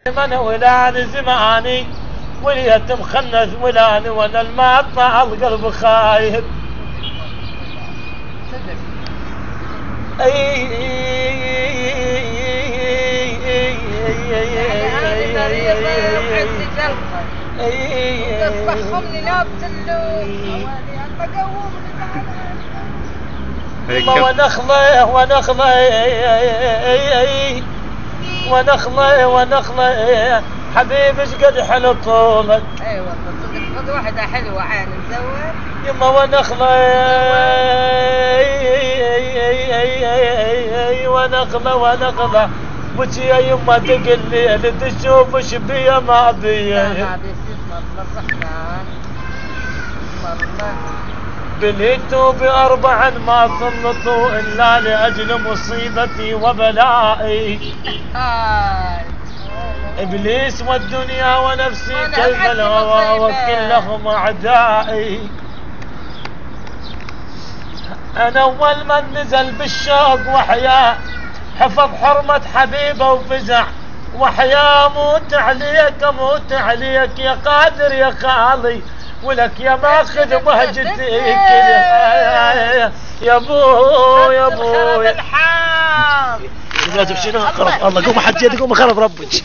من ولاني زماني واليتم خنث ولاني وانا المقطع القلب خايب. تصبحهم لنابت اللوم ونخله ونخله حبيبي قد حلو طولك. ايوه صدق خذ واحده حلوه عين نزور يما ونخله ونخله بكي يا يما دق الليل تشوف ايش بيا ما بيا. بليتوا بأربعا ما سلطوا إلا لأجل مصيبتي وبلائي. إبليس والدنيا ونفسي كيف الهوى وكلهم أعدائي. أنا أول من نزل بالشوق وحياة حفظ حرمة حبيبه وفزع وحياة موت عليك يا قادر يا خالي ولك يا ماخذ مهجتي يا ابو الحار. لازم شنو الله قوم حجيت قوم خرب ربك.